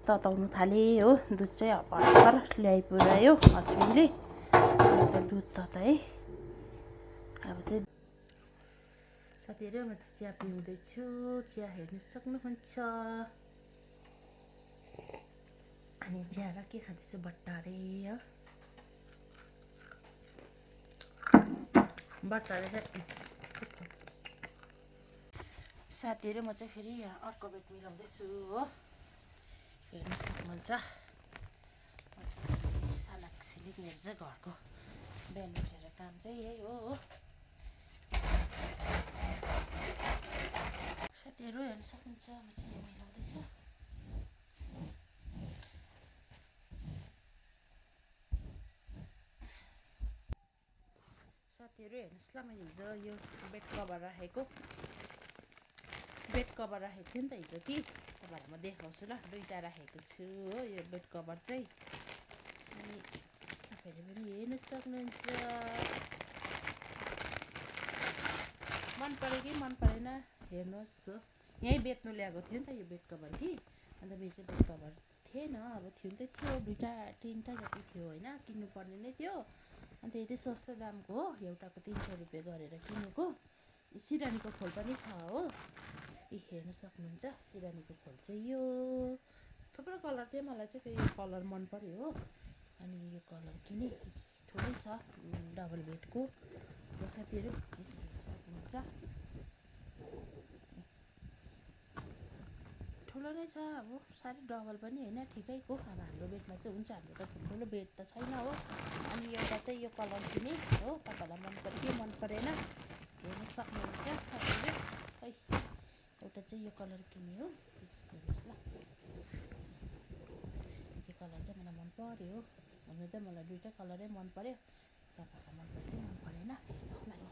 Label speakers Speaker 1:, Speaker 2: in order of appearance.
Speaker 1: तताउनु थालेँ हो। दुध चाहिँ भर्खर ल्याइपुर्यायो हस्बेन्डले। अन्त दुध तताएँ। अब चाहिँ साथीहरू म चाहिँ चिया पिउँदैछु। चिया हेर्नु सक्नुहुन्छ। अनि चिया र के खाँदैछु बट्टारे हो। बट्टारे चाहिँ साथीहरू म चाहिँ फेरि यहाँ अर्को बेड मिलाउँदैछु हो। हेर्नु सक्नुहुन्छ। म चाहिँ सालाक सिलिक मेरो चाहिँ घरको बिहान उठेर काम चाहिँ यही हो। साथीहरू हेर्नु सक्नुहुन्छ। म चाहिँ यहाँ मिलाउँदैछु। साथीहरू हेर्नुहोस् ल, मैले हिजो यो बेड कभर राखेको थियो नि त हिजो कि तपाईँहरूलाई म देखाउँछु ल। दुईवटा राखेको छु हो यो बेड कभर चाहिँ। अनि तपाईँहरूले पनि हेर्नु सक्नुहुन्छ। मन पऱ्यो कि मन परेन हेर्नुहोस् हो। यहीँ बेच्नु ल्याएको थियो नि त यो बेड कभर कि। अन्त मेरो चाहिँ बेड कभर थिएन। अब थियो नि त थियो, दुईवटा तिनवटा जति थियो होइन, किन्नुपर्ने नै थियो। अन्त यो चाहिँ सस्तो दामको हो। एउटाको 300 रुपियाँ गरेर किनेको। सिरानीको खोल पनि छ हो। हेर्नु सक्नुहुन्छ। सिरानीको खोल चाहिँ यो थुप्रो कलर थियो। मलाई चाहिँ यो कलर मन पर्यो हो। अनि यो कलर किने ठुलै छ डबल बेडको हो साथीहरू। हेर्नु सक्नुहुन्छ। ठुलो नै छ। अब साह्रै डबल पनि होइन, ठिकैको। अब हाम्रो बेडमा चाहिँ हुन्छ। हाम्रो त ठुल्ठुलो बेड त छैन हो। अनि एउटा चाहिँ यो कलर किने हो। तपाईँलाई मन पऱ्यो कि मन परेन हेर्नु सक्नुहुन्छ साथीहरू। खै एउटा चाहिँ यो कलर किने हो। हेर्नुहोस् ल, यो कलर चाहिँ मलाई मन पर्यो। हुन त मलाई दुईवटा कलरै मन पर्यो। तपाईँहरूलाई मन पऱ्यो कि मन परेन हेर्नुहोस् ल।